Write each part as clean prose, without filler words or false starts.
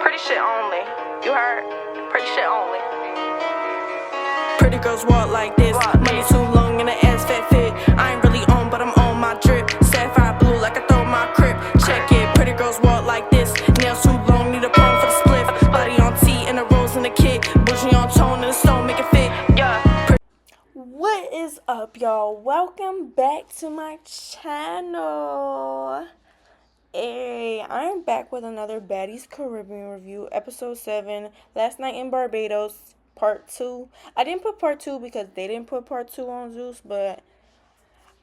Pretty shit only. You heard? Pretty shit only. Pretty girls walk like this. Money too long and the ass fat fit. I ain't really on, but I'm on my drip. Sapphire blue like I throw my crib. Check it. Pretty girls walk like this. Nails too long, need a perm for the spliff. Body on T and the rose in the kit. Bougie on tone and the stone make it fit. Yeah. What is up, y'all? Welcome back to my channel. Hey, I'm back with another Baddies Caribbean review, episode 7, Lastnight in Barbados, part 2. I didn't put part 2 because they didn't put part 2 on Zeus, but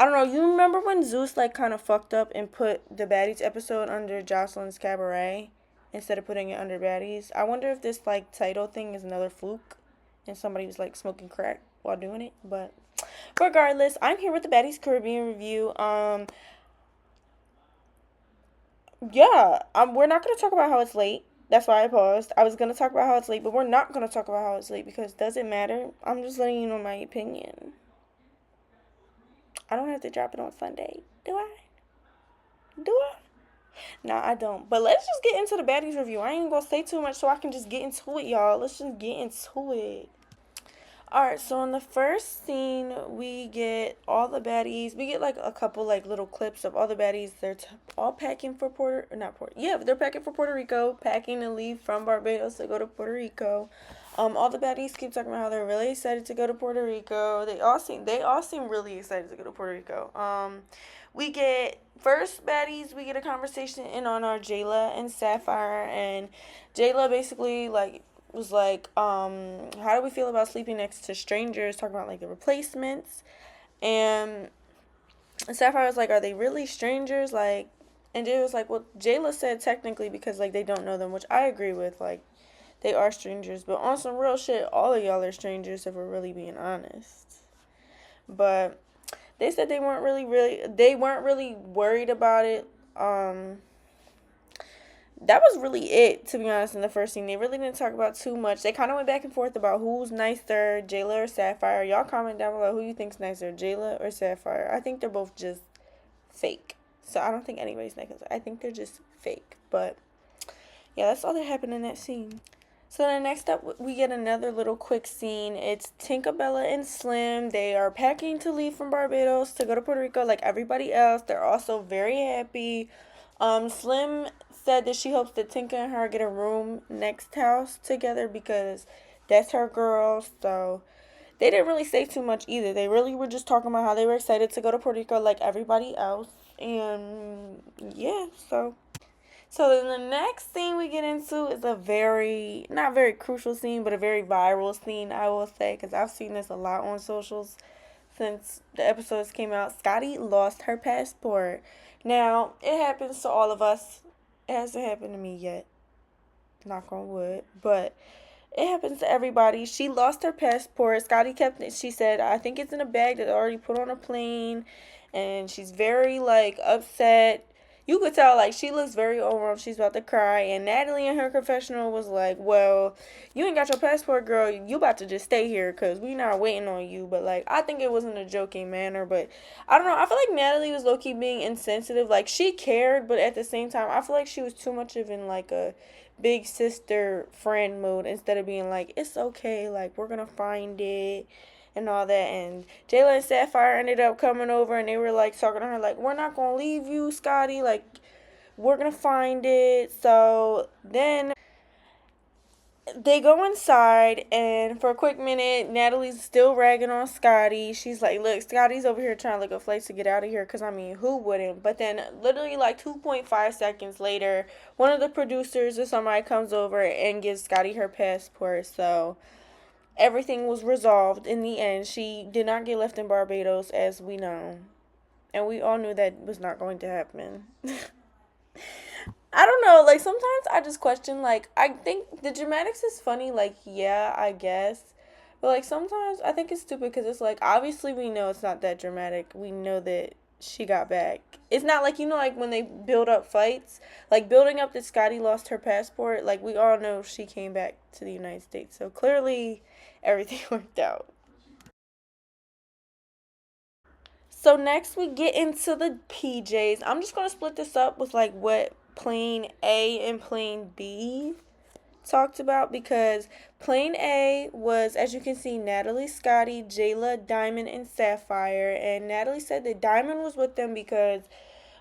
I don't know. You remember when Zeus like kind of fucked up and put the Baddies episode under Jocelyn's Cabaret instead of putting it under Baddies? I wonder if this like title thing is another fluke and somebody was like smoking crack while doing it, but regardless, I'm here with the Baddies Caribbean review. Yeah, we're not going to talk about how it's late. That's why I paused. I was going to talk about how it's late, but we're not going to talk about how it's late because it doesn't matter. I'm just letting you know my opinion. I don't have to drop it on Sunday. Do I? Do I? No, I don't. But let's just get into the Baddies review. I ain't going to say too much so I can just get into it, y'all. Let's just get into it. Alright, so in the first scene, we get all the baddies. We get like a couple like little clips of all the baddies. They're all packing for they're packing for Puerto Rico, packing to leave from Barbados to go to Puerto Rico. All the baddies keep talking about how they're really excited to go to Puerto Rico. They all seem really excited to go to Puerto Rico. We get first baddies. We get a conversation in on our Jayla and Sapphire, and Jayla basically was like, how do we feel about sleeping next to strangers, talking about like the replacements, and Sapphire was like, are they really strangers? Like, and Jay was like, well, Jayla said technically because like they don't know them, which I agree with, like they are strangers, but on some real shit, all of y'all are strangers if we're really being honest. But they said they weren't really worried about it. That was really it, to be honest, in the first scene. They really didn't talk about too much. They kind of went back and forth about who's nicer, Jayla or Sapphire. Y'all comment down below who you think's nicer, Jayla or Sapphire. I think they're both just fake. So I don't think anybody's nicer. I think they're just fake. But yeah, that's all that happened in that scene. So then next up, we get another little quick scene. It's Tinkerbella and Slim. They are packing to leave from Barbados to go to Puerto Rico like everybody else. They're also very happy. Slim said that she hopes that Tinka and her get a room next house together because that's her girl. So they didn't really say too much either. They really were just talking about how they were excited to go to Puerto Rico like everybody else. And yeah, so then the next scene we get into is a very, not very crucial scene, but a very viral scene, I will say, because I've seen this a lot on socials since the episodes came out. Scotty lost her passport. Now, it happens to all of us. It hasn't happened to me yet. Knock on wood. But it happens to everybody. She lost her passport. Scotty kept it. She said, I think it's in a bag that's already put on a plane. And she's very, like, upset. You could tell, like, she looks very overwhelmed. She's about to cry. And Natalie in her confessional was like, well, you ain't got your passport, girl. You about to just stay here because we not waiting on you. But, like, I think it was in a joking manner. But, I don't know. I feel like Natalie was low-key being insensitive. Like, she cared, but at the same time, I feel like she was too much of in, like, a big sister friend mode instead of being like, it's okay. Like, we're going to find it. And all that, and Jayla and Sapphire ended up coming over, and they were, like, talking to her, like, we're not gonna leave you, Scotty, like, we're gonna find it. So then they go inside, and for a quick minute, Natalie's still ragging on Scotty. She's like, look, Scotty's over here trying to look at flights to get out of here, because, I mean, who wouldn't? But then, literally, like, 2.5 seconds later, one of the producers or somebody comes over and gives Scotty her passport, so everything was resolved in the end. She did not get left in Barbados, as we know. And we all knew that was not going to happen. I don't know. Like, sometimes I just question, like, I think the dramatics is funny. Like, yeah, I guess. But, like, sometimes I think it's stupid because it's, like, obviously we know it's not that dramatic. We know that she got back. It's not like, you know, like when they build up fights, like building up that Scotty lost her passport, like we all know she came back to the United States. So clearly everything worked out. So next we get into the PJs. I'm just going to split this up with like what plane A and plane B talked about because Plane A was, as you can see, Natalie, Scotty, Jayla, Diamond, and Sapphire. And Natalie said that Diamond was with them because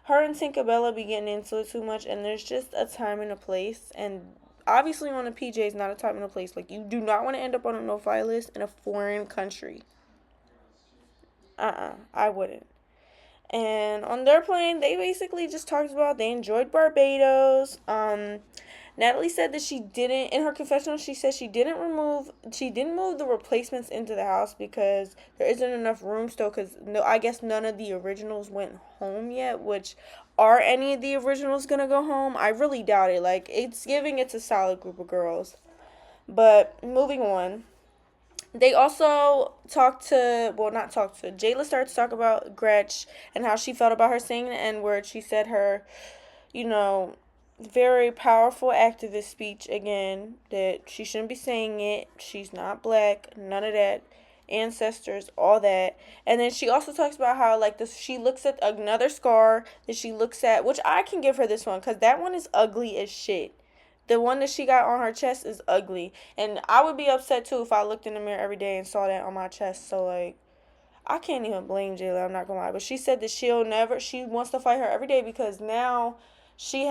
her and Tinkerbella be getting into it too much, and there's just a time and a place. And obviously, on a PJ is not a time and a place. Like, you do not want to end up on a no-fly list in a foreign country. I wouldn't. And on their plane, they basically just talked about they enjoyed Barbados. Natalie said that she didn't, in her confessional, she said she didn't move the replacements into the house because there isn't enough room still. Because no, I guess none of the originals went home yet. Which, are any of the originals gonna go home? I really doubt it. Like, it's a solid group of girls. But moving on. They also Jayla started to talk about Gretch and how she felt about her saying the N word. She said her, you know, very powerful activist speech again, that she shouldn't be saying it. She's not black, none of that. Ancestors, all that. And then she also talks about how, like, this, she looks at another scar that she looks at, which I can give her this one because that one is ugly as shit. The one that she got on her chest is ugly. And I would be upset too if I looked in the mirror every day and saw that on my chest. So, like, I can't even blame Jayla, I'm not gonna lie. But she said that she wants to fight her every day because now she's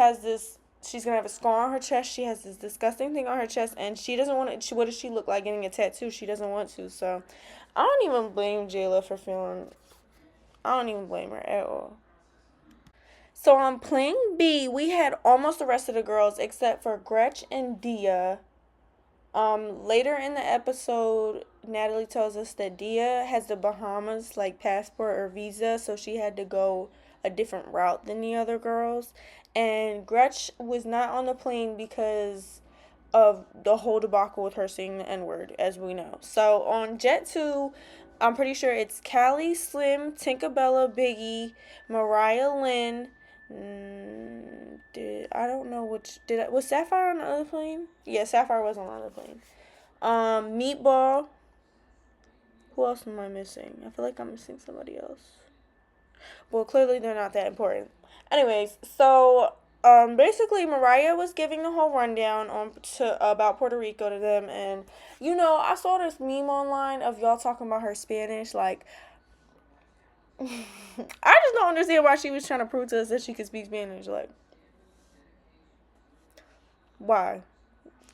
gonna have a scar on her chest. She has this disgusting thing on her chest, and she doesn't want to. What does she look like getting a tattoo? She doesn't want to. So, I don't even blame Jayla for feeling. I don't even blame her at all. So on plane B, we had almost the rest of the girls except for Gretch and Dia. Later in the episode, Natalie tells us that Dia has the Bahamas like passport or visa, so she had to go a different route than the other girls. And Gretch was not on the plane because of the whole debacle with her saying the N word, as we know. So on Jet 2, I'm pretty sure it's Callie, Slim, Tinkerbella, Biggie, Mariah Lynn. I don't know was Sapphire on the other plane? Yeah, Sapphire was on the other plane. Meatball. Who else am I missing? I feel like I'm missing somebody else. Well, clearly they're not that important. Anyways, so basically Mariah was giving the whole rundown about Puerto Rico to them, and I saw this meme online of y'all talking about her Spanish. Like, I just don't understand why she was trying to prove to us that she could speak Spanish. Like, why?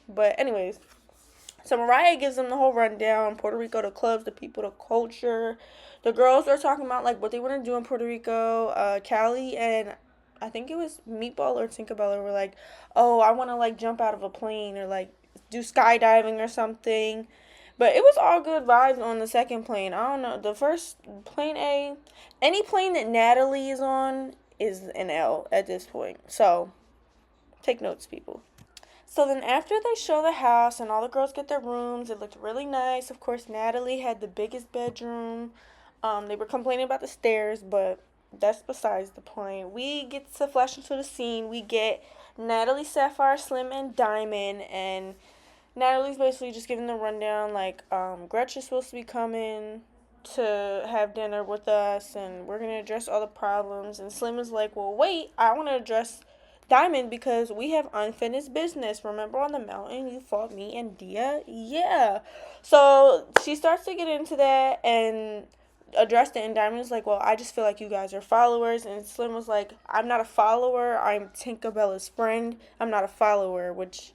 But anyways, so Mariah gives them the whole rundown. Puerto Rico, the clubs, the people, the culture. The girls are talking about like what they want to do in Puerto Rico. Callie and I think it was Meatball or Tinkerbella were like, oh, I want to like jump out of a plane or like do skydiving or something. But it was all good vibes on the second plane. I don't know. The first plane A, any plane that Natalie is on is an L at this point. So take notes, people. So then after they show the house and all the girls get their rooms, it looked really nice. Of course, Natalie had the biggest bedroom. They were complaining about the stairs, but that's besides the point. We get to flash into the scene. We get Natalie, Sapphire, Slim, and Diamond, and Natalie's basically just giving the rundown, like, Gretch is supposed to be coming to have dinner with us, and we're going to address all the problems, and Slim is like, well, wait, I want to address Diamond because we have unfinished business. Remember on the mountain you fought me and Dia? Yeah. So she starts to get into that and addressed it, and Diamond was like, well, I just feel like you guys are followers, and Slim was like, I'm not a follower, I'm Tinkerbella's friend, I'm not a follower, which,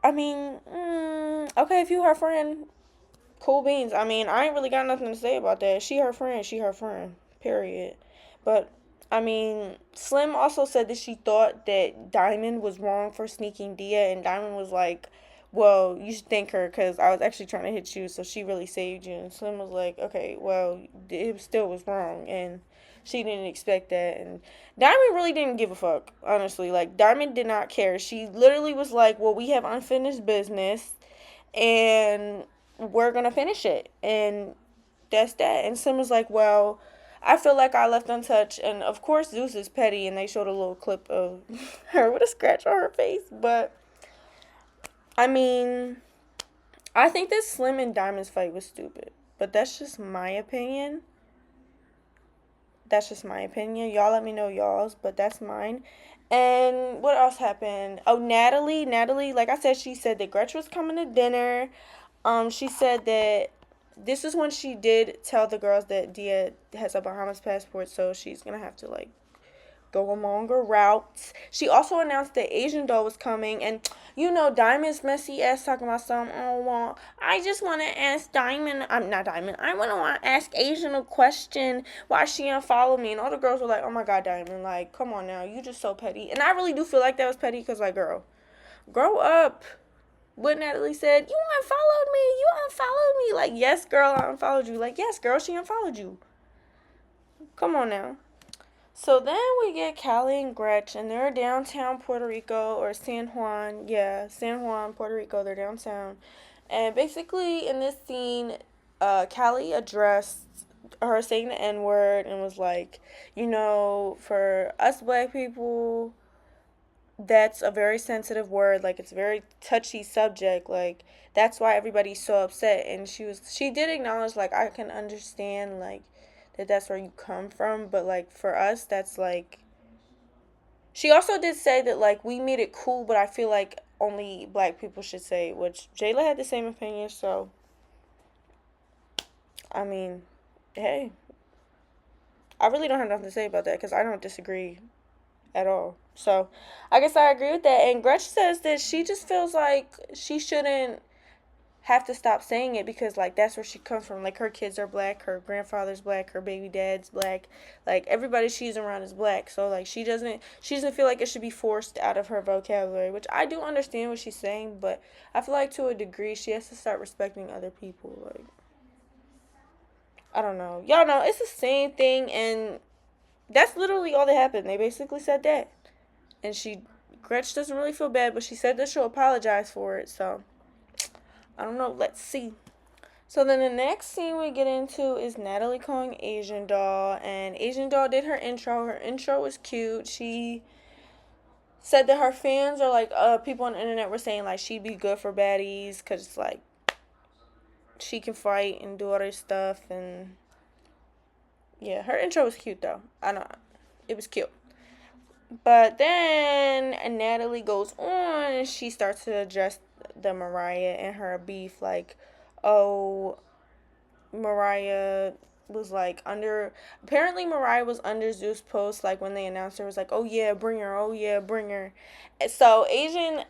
I mean, okay, if you her friend, cool beans. I mean, I ain't really got nothing to say about that. She her friend, period. But I mean, Slim also said that she thought that Diamond was wrong for sneaking Dia, and Diamond was like, well, you should thank her because I was actually trying to hit you, so she really saved you. And Slim was like, okay, well, it still was wrong, and she didn't expect that. And Diamond really didn't give a fuck, honestly. Like, Diamond did not care. She literally was like, well, we have unfinished business, and we're going to finish it. And that's that. And Slim was like, well, I feel like I left untouched. And of course, Zeus is petty, and they showed a little clip of her with a scratch on her face. But, I mean, I think that Slim and Diamond's fight was stupid. But that's just my opinion. Y'all let me know y'all's, but that's mine. And what else happened? Oh, Natalie, like I said, she said that Gretch was coming to dinner. She said that this is when she did tell the girls that Dia has a Bahamas passport, so she's gonna have to like go a longer route. She also announced that Asian doll was coming, and Diamond's messy ass talking about something. Oh well, I just want to ask Diamond. I'm not Diamond. I want to ask Asian a question. Why she unfollowed me? And all the girls were like, "Oh my God, Diamond! Like, come on now, you just so petty." And I really do feel like that was petty because, like, girl, grow up. What Natalie said, you unfollowed me. You unfollowed me. Like, yes, girl, I unfollowed you. Like, yes, girl, she unfollowed you. Come on now. So then we get Callie and Gretch, and they're downtown Puerto Rico or San Juan. Yeah, San Juan, Puerto Rico. They're downtown. And basically, in this scene, Callie addressed her saying the N word and was like, for us black people, that's a very sensitive word. Like, it's a very touchy subject. Like, that's why everybody's so upset. And she did acknowledge, like, I can understand, like, that's where you come from, but like for us that's like, she also did say that like we made it cool, but I feel like only black people should say it, which Jayla had the same opinion. So I mean, hey, I really don't have nothing to say about that because I don't disagree at all. So I guess I agree with that. And Gretch says that she just feels like she shouldn't have to stop saying it because like that's where she comes from. Like her kids are black, her grandfather's black, her baby dad's black, like everybody she's around is black. So like she doesn't feel like it should be forced out of her vocabulary, which I do understand what she's saying, but I feel like to a degree she has to start respecting other people. Like, I don't know, y'all know it's the same thing, and that's literally all that happened. They basically said that, and Gretch doesn't really feel bad, but she said that she'll apologize for it. So I don't know, let's see. So then the next scene we get into is Natalie calling Asian Doll, and Asian Doll did her intro. Her intro was cute. She said that her fans are like, people on the internet were saying like she'd be good for Baddies because like she can fight and do other stuff, and yeah, her intro was cute though. I know it was cute. But then Natalie goes on and she starts to address the Mariah and her beef, like, oh, Mariah was like apparently Mariah was under Zeus post, like when they announced her, was like, oh yeah, bring her, oh yeah, bring her. So Asian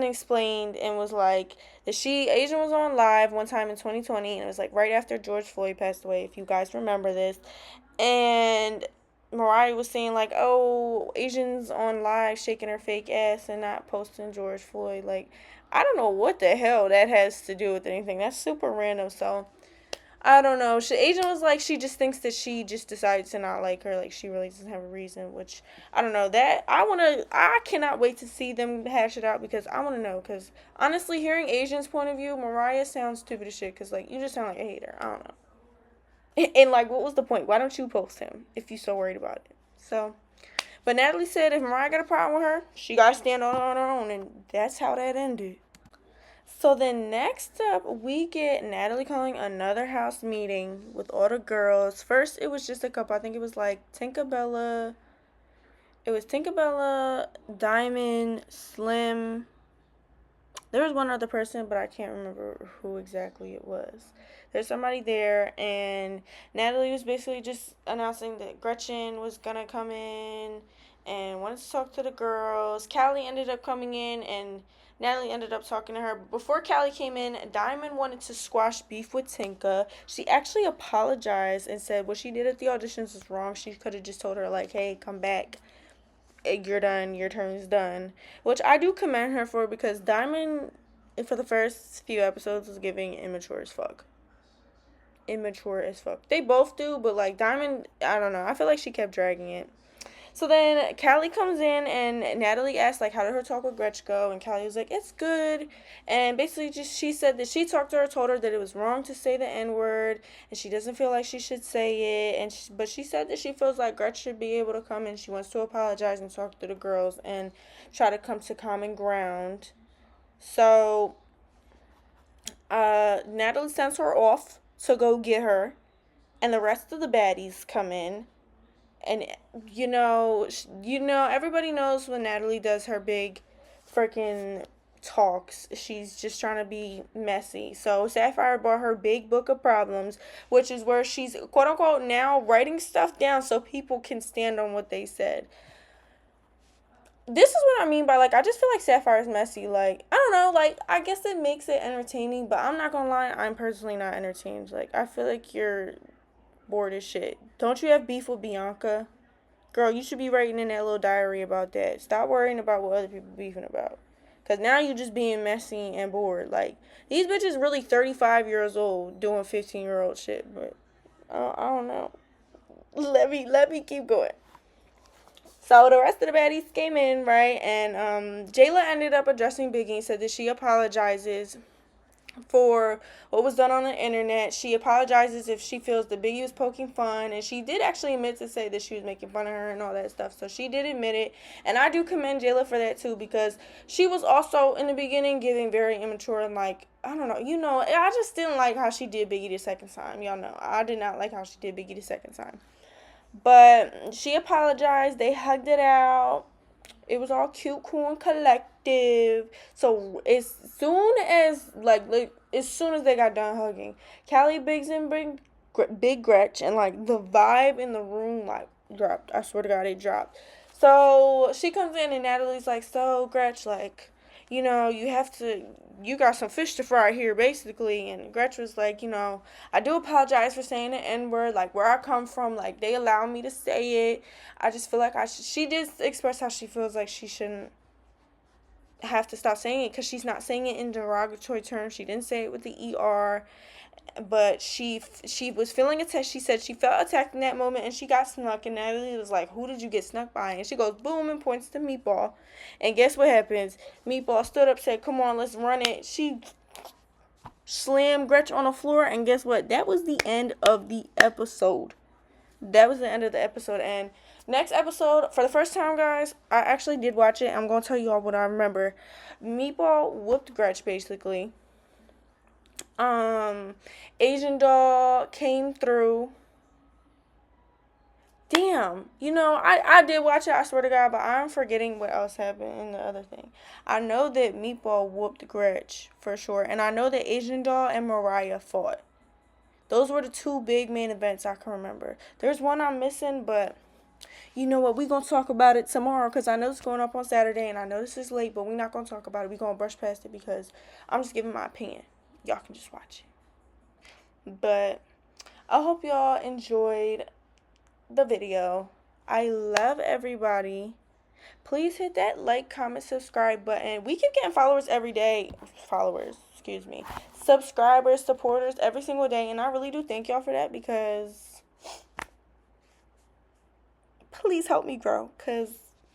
explained and was like that Asian was on live one time in 2020, and it was like right after George Floyd passed away, if you guys remember this. And Mariah was saying like, oh, Asian's on live shaking her fake ass and not posting George Floyd. Like, I don't know what the hell that has to do with anything. That's super random. So I don't know. Asian was like, she just thinks that she just decided to not like her. Like, she really doesn't have a reason, which, I don't know. I cannot wait to see them hash it out because I want to know. Because, honestly, hearing Asian's point of view, Mariah sounds stupid as shit. Because, like, you just sound like a hater. I don't know. And, like, what was the point? Why don't you post him if you're so worried about it? So, but Natalie said if Mariah got a problem with her, she got to stand on her own. And that's how that ended. So then next up, we get Natalie calling another house meeting with all the girls. First, it was just a couple. I think it was like Tinkerbella. It was Tinkerbella, Diamond, Slim. There was one other person, but I can't remember who exactly it was. There's somebody there, and Natalie was basically just announcing that Gretchen was gonna come in and wanted to talk to the girls. Callie ended up coming in, and Natalie ended up talking to her. Before Callie came in, Diamond wanted to squash beef with Tinka. She actually apologized and said what she did at the auditions was wrong. She could have just told her, like, hey, come back. You're done. Your turn's done. Which I do commend her for because Diamond, for the first few episodes, was giving immature as fuck. Immature as fuck. They both do, but, like, Diamond, I don't know. I feel like she kept dragging it. So then Callie comes in and Natalie asked, like, how did her talk with Gretch go? And Callie was like, it's good. And basically just she said that she talked to her, told her that it was wrong to say the N-word, and she doesn't feel like she should say it. But she said that she feels like Gretch should be able to come and she wants to apologize and talk to the girls and try to come to common ground. So Natalie sends her off to go get her, and the rest of the baddies come in. And everybody knows when Natalie does her big freaking talks, she's just trying to be messy. So Sapphire brought her big book of problems, which is where she's quote unquote now writing stuff down so people can stand on what they said. This is what I mean by, like, I just feel like Sapphire's messy. Like, I don't know, like, I guess it makes it entertaining, but I'm not gonna lie, I'm personally not entertained. Like, I feel like you're bored as shit. Don't you have beef with Bianca? Girl, you should be writing in that little diary about that. Stop worrying about what other people beefing about. Because now you just being messy and bored. Like, these bitches really 35 years old doing 15-year-old shit. But, I don't know. Let me keep going. So the rest of the baddies came in, right? And Jayla ended up addressing Biggie and said that she apologizes for what was done on the internet. She apologizes if she feels that Biggie was poking fun, and she did actually admit to say that she was making fun of her and all that stuff. So she did admit it, and I do commend Jayla for that too, because she was also in the beginning giving very immature and, like, I don't know, I just didn't like how she did Biggie the second time. Y'all know I did not like how she did Biggie the second time. But she apologized. They hugged it out. It was all cute, cool, and collective. So as soon as they got done hugging, Callie Biggs and Big Gretch, and like the vibe in the room like dropped. I swear to God, it dropped. So she comes in and Natalie's like, "So Gretch, like, you got some fish to fry here, basically." And Gretch was like, "I do apologize for saying the N-word, like, where I come from, like, they allow me to say it. I just feel like she did express how she feels like she shouldn't have to stop saying it, because she's not saying it in derogatory terms. She didn't say it with the ER, but she was feeling attacked. She said she felt attacked in that moment, and she got snuck. And Natalie was like, "Who did you get snuck by?" And she goes, boom, and points to Meatball. And guess what happens? Meatball stood up, said, "Come on, let's run it." She slammed Gretch on the floor, and guess what? That was the end of the episode. And next episode, for the first time, guys, I actually did watch it. I'm going to tell you all what I remember. Meatball whooped Gretch, basically. Asian Doll came through. Damn, I did watch it, I swear to God, but I'm forgetting what else happened in the other thing. I know that Meatball whooped Gretch, for sure, and I know that Asian Doll and Mariah fought. Those were the two big main events I can remember. There's one I'm missing, but you know what? We're going to talk about it tomorrow, because I know it's going up on Saturday, and I know this is late, but we're not going to talk about it. We're going to brush past it, because I'm just giving my opinion. Y'all can just watch it. But I hope y'all enjoyed the video. I love everybody. Please hit that like, comment, subscribe button. We keep getting followers every day. Subscribers, supporters every single day, and I really do thank y'all for that, because please help me grow, because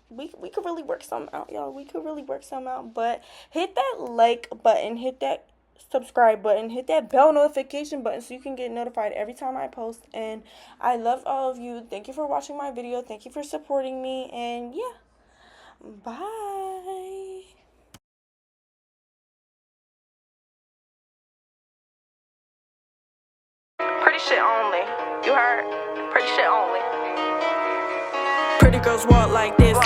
we could really work something out, y'all. We could really work something out. But hit that like button, hit that subscribe button, hit that bell notification button so you can get notified every time I post. And I love all of you. Thank you for watching my video. Thank you for supporting me. And yeah, bye. Pretty shit only. You heard? Pretty shit only. Pretty girls walk like this.